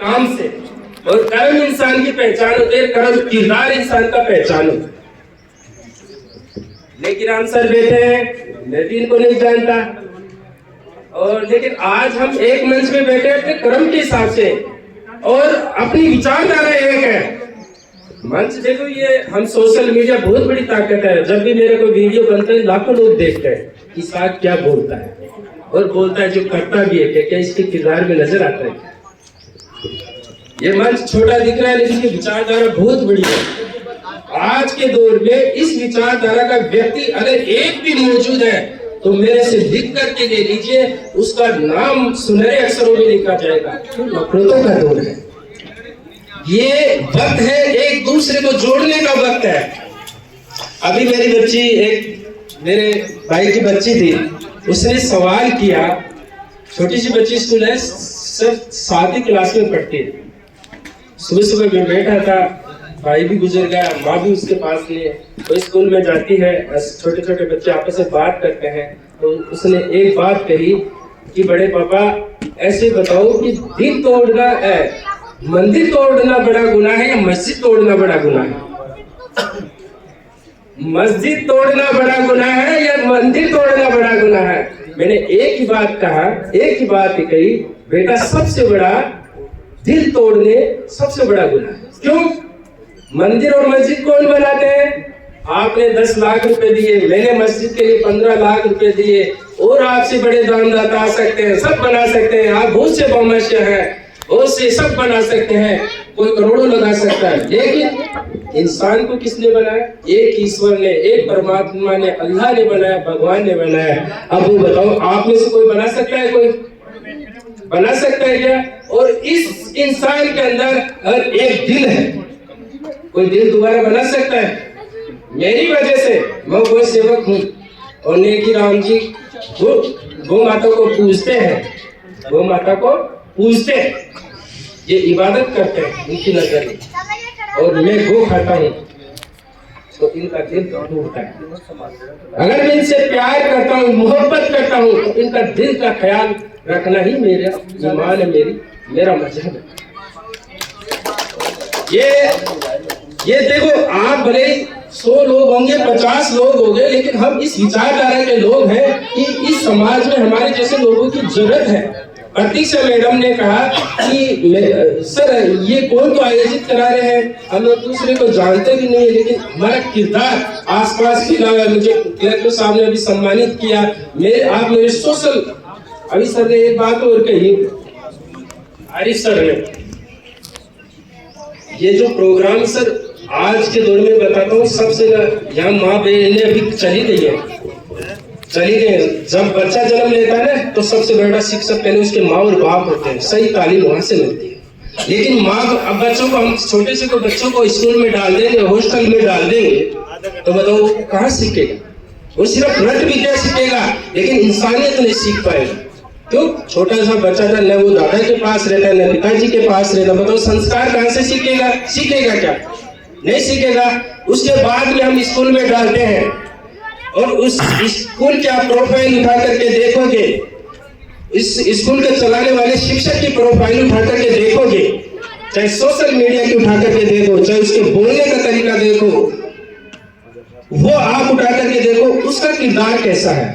काम से। और कर्म इंसान की पहचान होती है, कर्म किरदार इंसान का पहचान होता है। लेकिन हम सर बैठे हैं, मैं भी इनको नहीं जानता, और लेकिन आज हम एक मंच में बैठे अपने कर्म के हिसाब से और अपनी विचारधारा एक है। मंच देखो, ये हम सोशल मीडिया बहुत बड़ी ताकत है। जब भी मेरे को वीडियो बनता है लाखों लोग देखते हैं कि साथ क्या बोलता है, और बोलता है जो करता भी है क्या इसके किरदार में नजर आता है। ये मंच छोटा दिख रहा है लेकिन ये विचारधारा बहुत बड़ी है। आज के दौर में इस विचारधारा का व्यक्ति अगर एक भी मौजूद है तो मेरे से लिख करके दे दीजिए, उसका नाम सुनहरे अक्षरों में लिखा जाएगा। नफरतों का दौर है, ये वक्त है एक दूसरे को जोड़ने का वक्त है। अभी मेरी बच्ची, एक मेरे भाई की बच्ची थी, उसने सवाल किया, छोटी सी बच्ची, स्कूल है, सर 7वीं क्लास में पढ़ती है। सुबह सुबह मैं बैठा था, भाई भी गुजर गया, माँ भी उसके पास नहीं है, तो स्कूल में जाती है, छोटे छोटे बच्चे आपस में बात करते हैं, तो उसने एक बात कही कि बड़े पापा ऐसे बताओ कि दिल तोड़ना है, मंदिर तोड़ना बड़ा गुनाह है या मस्जिद तोड़ना बड़ा गुनाह है? मस्जिद तोड़ना बड़ा गुनाह है या मंदिर तोड़ना बड़ा गुनाह है? मैंने एक ही बात कहा, एक ही बात कही, बेटा सबसे बड़ा दिल तोड़ने सबसे बड़ा गुनाह है। क्यों? मंदिर और मस्जिद कौन बनाते हैं? आपने 10 लाख रुपए दिए, मैंने मस्जिद के लिए 15 लाख रुपए दिए, और आपसे बड़े दानदाता आ सकते हैं, सब बना सकते हैं। आप बहुत से बमश हैं, बहुत से सब बना सकते हैं, कोई करोड़ों लगा सकता है, लेकिन इंसान को किसने बनाया? एक ईश्वर ने, एक परमात्मा ने, अल्लाह ने बनाया, भगवान ने बनाया। अब वो बताओ, आप में से कोई बना सकता है? कोई बना सकता है क्या? और इस इंसान के अंदर अगर एक दिल है, कोई दिल दोबारा बना सकता है? मेरी वजह से मैं कोई सेवक हूँ, और नेकी राम जी गौ माता को पूजते हैं, गौ माता को पूजते हैं, ये इबादत करते हैं उनकी नजर में, और मैं गो खाता हूँ तो इनका दिल टूटता है। अगर मैं इनसे प्यार करता हूँ, मोहब्बत करता हूँ, तो इनका दिल का ख्याल रखना ही मेरा ईमान है, मेरा मजहब है। ये देखो, आप भले 100 लोग होंगे, 50 लोग होंगे, लेकिन हम इस विचारधारा के लोग हैं कि इस समाज में हमारे जैसे लोगों की जरूरत है। प्रतीक्षा मैडम ने कहा कि सर ये कौन तो आयोजित करा रहे हैं, हम एक दूसरे को जानते भी नहीं, लेकिन हमारा किरदार आसपास के अलावा, मुझे कलेक्टर साहब ने अभी सम्मानित किया, आप मेरे सोशल, अभी सर ने एक बात और कही, आरिफ सर ने, ये जो प्रोग्राम सर आज के दौर में बताता हूँ, सबसे यहाँ माँ बहनें अभी चली गई है। जब बच्चा जन्म लेता है ना, तो सबसे बड़ा शिक्षक पहले उसके माँ और बाप होते हैं, सही तालीम वहां से मिलती है। लेकिन माँ, अब बच्चों को, हम छोटे से बच्चों को स्कूल में डाल देंगे, हॉस्टल में डाल देंगे, तो बताओ वो कहाँ सीखेगा? वो सिर्फ रट विद्या सीखेगा, लेकिन इंसानियत नहीं सीख पाएगा। क्यों? छोटा सा बच्चा था, न वो दादा के पास रहता है, न पिताजी के पास रहता, बताओ संस्कार कहाँ से सीखेगा? सीखेगा क्या? नहीं सीखेगा। उसके बाद में हम स्कूल में डालते हैं, और उस स्कूल की आप प्रोफाइल उठा करके देखोगे, इस स्कूल के चलाने वाले शिक्षक की प्रोफाइल उठा करके देखोगे, चाहे सोशल मीडिया की उठा करके देखो, चाहे उसके बोलने का तरीका देखो, वो आप उठा करके देखो, उसका किरदार कैसा है,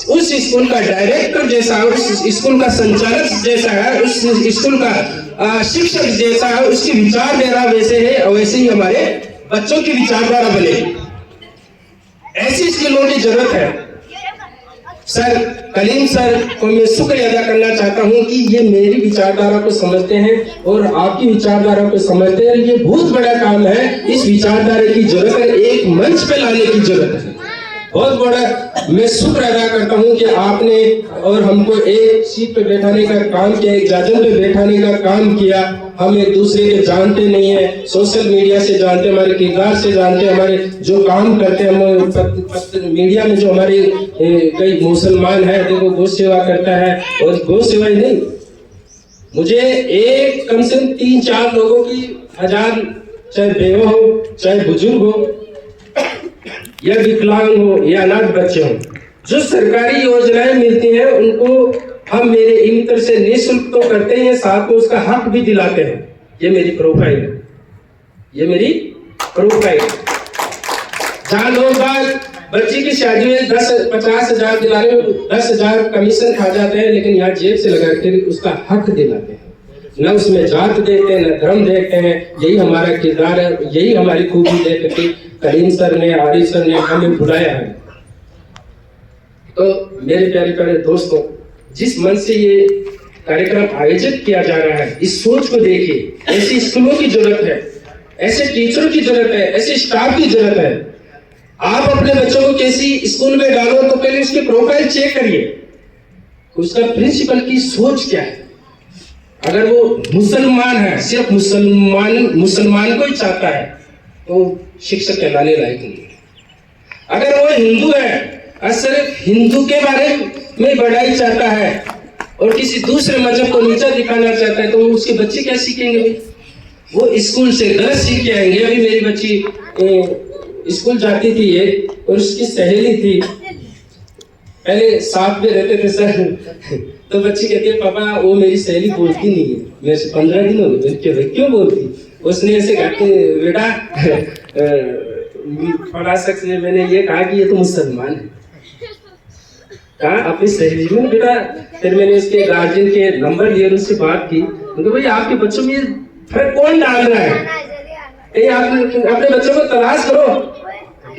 उस स्कूल का डायरेक्टर जैसा है, उस स्कूल का संचालक जैसा है, उस स्कूल का शिक्षक जैसा है, उसकी विचारधारा वैसे है, और वैसे ही हमारे बच्चों की विचारधारा बने। ऐसी स्कूलों की जरूरत है। सर कलीम सर को मैं शुक्रिया अदा करना चाहता हूं कि ये मेरी विचारधारा को समझते हैं और आपकी विचारधारा को समझते हैं। ये बहुत बड़ा काम है, इस विचारधारा की जरूरत है, एक मंच पे लाने की जरूरत है, बहुत बड़ा। मैं शुक्र अदा करता हूं कि आपने और हमको एक सीट पे बैठाने का काम किया, एक जाजन पे बैठाने का काम किया। हम एक दूसरे के जानते नहीं है, सोशल मीडिया से जानते, हमारे किरदार से जानते, हमारे जो काम करते हैं, हम मीडिया में जो हमारे कई मुसलमान है, देखो गौ सेवा करता है, और गौ सेवा ही नहीं, मुझे एक कम से कम 3-4 लोगों की 1000, चाहे बेवा हो, चाहे बुजुर्ग हो, या विकलांग हो, या अनाथ बच्चे हो, जो सरकारी योजनाएं मिलती हैं उनको हम मेरे इन तरह से निःशुल्क तो करते ही हैं, साथ में उसका हक भी दिलाते हैं। ये मेरी प्रोफाइल है, ये मेरी प्रोफाइल है। जहाँ लोग बच्ची की शादी में 10-50 हजार दिलाने में 10,000 कमीशन खा जाते हैं, लेकिन यहाँ जेब से लगा के उसका हक दिलाते हैं। न उसमें जात देखते हैं, न धर्म देखते हैं। यही हमारा किरदार है, यही हमारी खूबी देख के करीम सर ने, आरिफ सर ने हमें बुलाया है। तो मेरे प्यारे प्यारे दोस्तों, जिस मन से ये कार्यक्रम आयोजित किया जा रहा है, इस सोच को देखिए। ऐसी स्कूलों की जरूरत है, ऐसे टीचरों की जरूरत है, ऐसे स्टाफ की जरूरत है। आप अपने बच्चों को किसी स्कूल में डालो तो पहले उसकी प्रोफाइल चेक करिए, उसका प्रिंसिपल की सोच क्या है। अगर वो मुसलमान है, सिर्फ मुसलमान को ही चाहता है, तो शिक्षक कहलाने लायक नहीं है। अगर वो हिंदू है और सिर्फ हिंदू के बारे में बढ़ाई चाहता है और किसी दूसरे मजहब को नीचा दिखाना चाहता है, तो उसके बच्चे क्या सीखेंगे? वो स्कूल से गलत सीख के आएंगे। अभी मेरी बच्ची स्कूल जाती थी ये, और उसकी सहेली थी, पहले साथ में रहते थे सर। तो बच्ची कहती है, पापा वो मेरी सहेली बोलती नहीं है, मेरे से 15 दिन हो गए, क्यों बोलती? उसने ऐसे कहा कि बेटा फला शख्स ने, मैंने ये कहा कि ये तो मुसलमान है। कहा अपनी सहेली में बेटा, फिर मैंने उसके गार्जियन के नंबर लिए, उससे बात की। तो भाई आपके बच्चों में फर्क कौन डाल रहा है? आप अपने बच्चों को तलाश करो।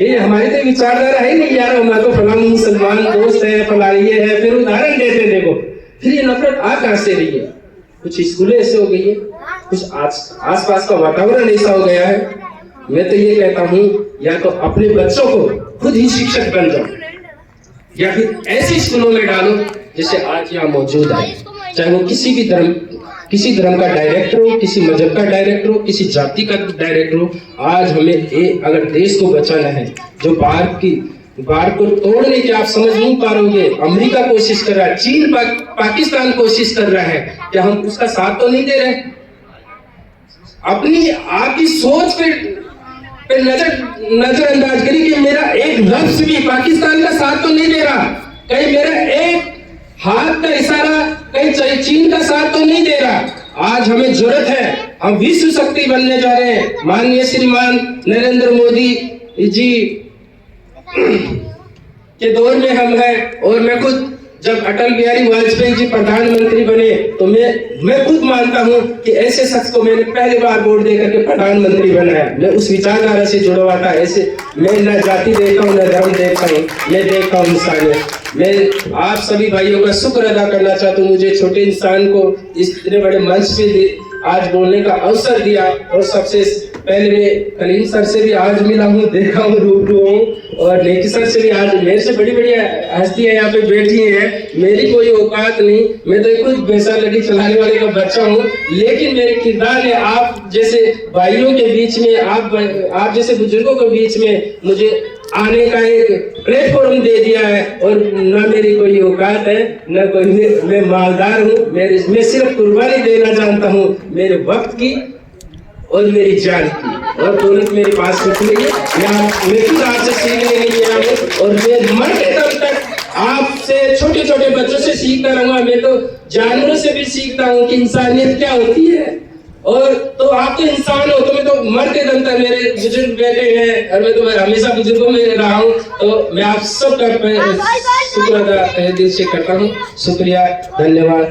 ये हमारी तो विचारधारा है नहीं यार, हमारा तो फलां मुसलमान दोस्त है, फलां ये है, फिर उदाहरण देते हैं। देखो फिर ये नफरत आ कहां से रही है? कुछ स्कूलें ऐसे हो गई है, कुछ आस पास का वातावरण ऐसा हो गया है। मैं तो ये कहता हूँ, या तो अपने बच्चों को खुद ही शिक्षक बन जाओ, या फिर ऐसे स्कूलों में डालो जैसे आज यहाँ मौजूद है। चाहे वो किसी धर्म का डायरेक्टर हो, किसी मजहब का डायरेक्टर हो, किसी जाति का डायरेक्टर हो। आज हमें अगर देश को बचाना है, जो भारत को तोड़ने की आप समझ नहीं पा रहे, अमेरिका कोशिश कर रहा है, चीन पाकिस्तान कोशिश कर रहा है, क्या हम उसका साथ तो नहीं दे रहे? अपनी आपकी सोच पे नजरअंदाज करिए कि मेरा एक लफ्ज भी पाकिस्तान का साथ तो नहीं दे रहा, कहीं मेरा एक हाथ का इशारा कहीं चीन का साथ तो नहीं दे रहा। आज हमें जरूरत है, हम विश्व शक्ति बनने जा रहे हैं। माननीय श्रीमान नरेंद्र मोदी जी के दौर में हम हैं, और मैं खुद जब अटल बिहारी वाजपेयी जी प्रधानमंत्री बने, तो मैं खुद मानता हूं कि ऐसे शख्स को मैंने पहली बार वोट देकर के प्रधानमंत्री बनाया। मैं उस विचारधारा से जुड़ा हुआ था। ऐसे मैं न जाति देखता हूँ, न धर्म देखता हूँ, मैं देखता हूँ इंसानियत। मैं आप सभी भाइयों का शुक्र अदा करना चाहता हूँ, मुझे छोटे इंसान को इस इतने बड़े मंच पे आज बोलने का अवसर दिया। और सबसे पहले मैं कलीम सर से भी आज मिला हूँ, देखा हूँ, रूबरू हूँ, और नेकी सर से भी। आज मेरे से बड़ी बड़ी हस्तियां यहाँ पे बैठी हैं, मेरी कोई औकात नहीं, मैं तो खुद भैंसा लड़ी चलाने वाले का बच्चा हूँ। लेकिन मेरे किरदार ने आप जैसे भाइयों के बीच में, आप जैसे बुजुर्गों के बीच में मुझे आने का एक प्लेटफॉर्म दे दिया है। और न मेरी कोई औकात है, न कोई मैं मालदार हूँ, मैं सिर्फ कुर्बानी देना जानता हूँ, मेरे वक्त की और मेरी जान की, और दौलत मेरे पास कुछ नहीं है। मैं खुद आपसे सीखने के लिए आया हूँ, और मैं मरते दम तक आपसे, छोटे छोटे बच्चों से सीखता रहूंगा। मैं तो जानवरों से भी सीखता हूँ कि इंसानियत क्या होती है। और तो आप तो इंसान हो, तो मैं तो मरते दम तक, मेरे बुजुर्ग बैठे हैं और मैं तो हमेशा बुजुर्गों में रहा हूँ। तो मैं आप सबका शुक्र अदा तहे दिल से करता हूँ। शुक्रिया, धन्यवाद।